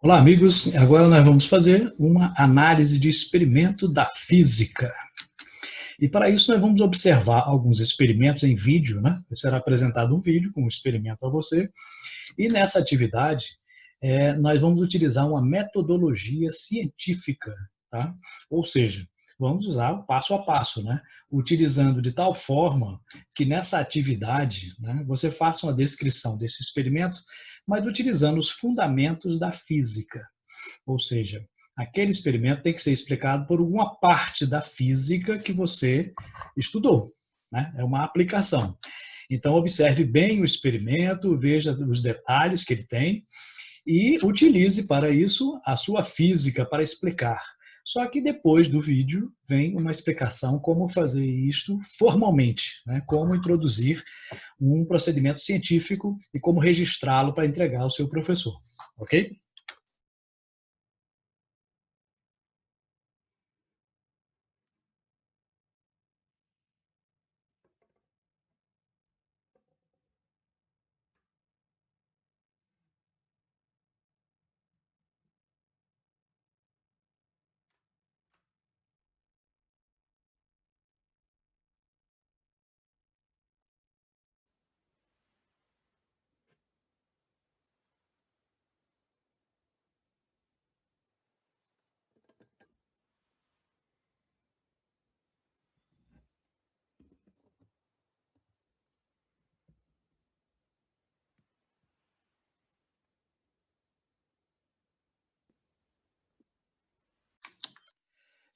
Olá, amigos. Agora nós vamos fazer uma análise de experimento da física. E para isso nós vamos observar alguns experimentos em vídeo, né? Será apresentado um vídeo com um experimento a você. E nessa atividade, nós vamos utilizar uma metodologia científica, tá? Ou seja, vamos usar o passo a passo, né? Utilizando de tal forma que nessa atividade, né, você faça uma descrição desse experimento, mas utilizando os fundamentos da física. Ou seja, aquele experimento tem que ser explicado por uma parte da física que você estudou, né? É uma aplicação. Então, observe bem o experimento, veja os detalhes que ele tem e utilize para isso a sua física para explicar. Só que depois do vídeo vem uma explicação como fazer isto formalmente, né? Como introduzir um procedimento científico e como registrá-lo para entregar ao seu professor, ok?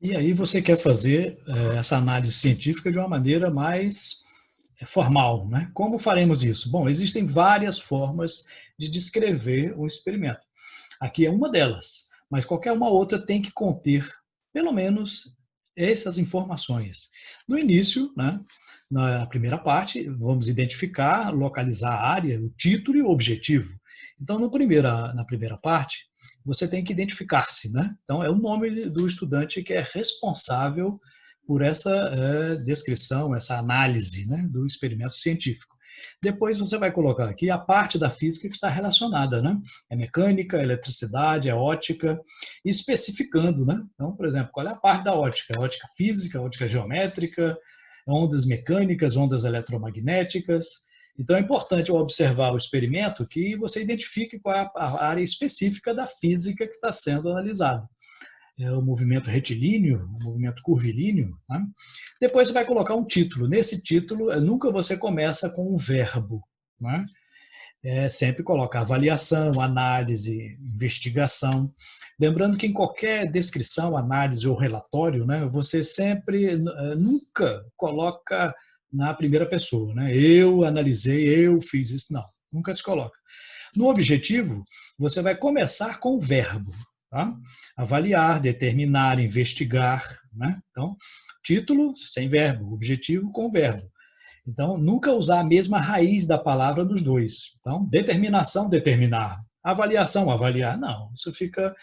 E aí você quer fazer essa análise científica de uma maneira mais formal, né? Como faremos isso? Bom, existem várias formas de descrever um experimento. Aqui é uma delas, mas qualquer uma outra tem que conter, pelo menos, essas informações. No início, né, na primeira parte, vamos identificar, localizar a área, o título e o objetivo. Então, na primeira parte, você tem que identificar-se, né? Então, é o nome do estudante que é responsável por essa descrição, essa análise, né, do experimento científico. Depois você vai colocar aqui a parte da física que está relacionada, né? É mecânica, é eletricidade, é ótica, especificando, né? Então, por exemplo, qual é a parte da ótica? É ótica física, ótica geométrica, ondas mecânicas, ondas eletromagnéticas. Então, é importante ao observar o experimento que você identifique qual é a área específica da física que está sendo analisada. É o movimento retilíneo, o movimento curvilíneo. Né? Depois você vai colocar um título. Nesse título, nunca você começa com um verbo. Né? Sempre coloca avaliação, análise, investigação. Lembrando que em qualquer descrição, análise ou relatório, né, você sempre nunca coloca na primeira pessoa. Né? Eu analisei, eu fiz isso. Não, nunca se coloca. No objetivo, você vai começar com o verbo. Tá? Avaliar, determinar, investigar. Né? Então, título sem verbo, objetivo com verbo. Então, nunca usar a mesma raiz da palavra nos dois. Então, determinação, determinar. Avaliação, avaliar. Não, isso fica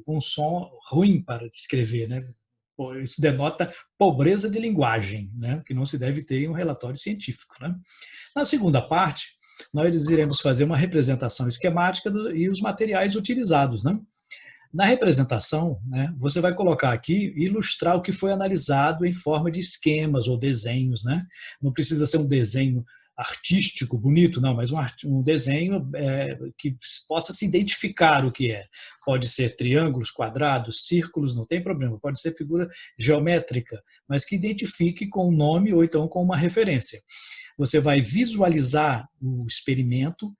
um som ruim para descrever, né? Isso denota pobreza de linguagem, né? Que não se deve ter em um relatório científico. Né? Na segunda parte, nós iremos fazer uma representação esquemática e os materiais utilizados. Né? Na representação, né, você vai colocar aqui, ilustrar o que foi analisado em forma de esquemas ou desenhos. Né? Não precisa ser um desenho artístico, bonito, não, mas um desenho que possa se identificar o que é. Pode ser triângulos, quadrados, círculos, não tem problema. Pode ser figura geométrica, mas que identifique com o nome ou então com uma referência. Você vai visualizar o experimento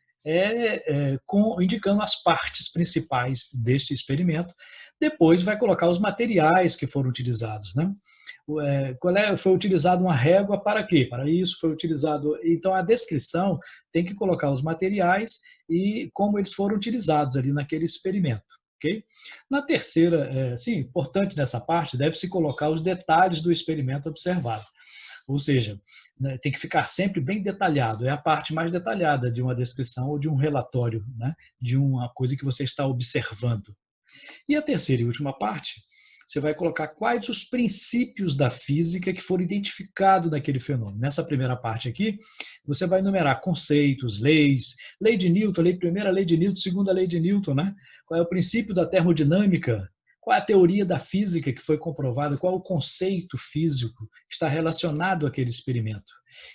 indicando as partes principais deste experimento. Depois vai colocar os materiais que foram utilizados. Né? Foi utilizado uma régua para quê? Para isso foi utilizado. Então, a descrição tem que colocar os materiais e como eles foram utilizados ali naquele experimento. Okay? Na terceira, sim, importante nessa parte, deve-se colocar os detalhes do experimento observado. Ou seja, né, tem que ficar sempre bem detalhado. É a parte mais detalhada de uma descrição ou de um relatório, né, de uma coisa que você está observando. E a terceira e última parte, você vai colocar quais os princípios da física que foram identificados naquele fenômeno. Nessa primeira parte aqui, você vai enumerar conceitos, leis, lei de Newton, primeira lei de Newton, segunda lei de Newton, né? Qual é o princípio da termodinâmica, qual é a teoria da física que foi comprovada, qual é o conceito físico que está relacionado àquele experimento.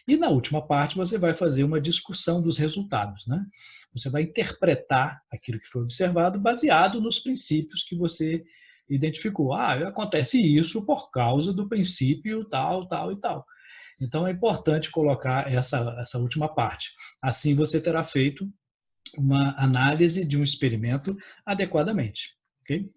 E na última parte você vai fazer uma discussão dos resultados, né? Você vai interpretar aquilo que foi observado baseado nos princípios que você identificou. Acontece isso por causa do princípio tal, tal e tal. Então é importante colocar essa última parte. Assim você terá feito uma análise de um experimento adequadamente. Ok?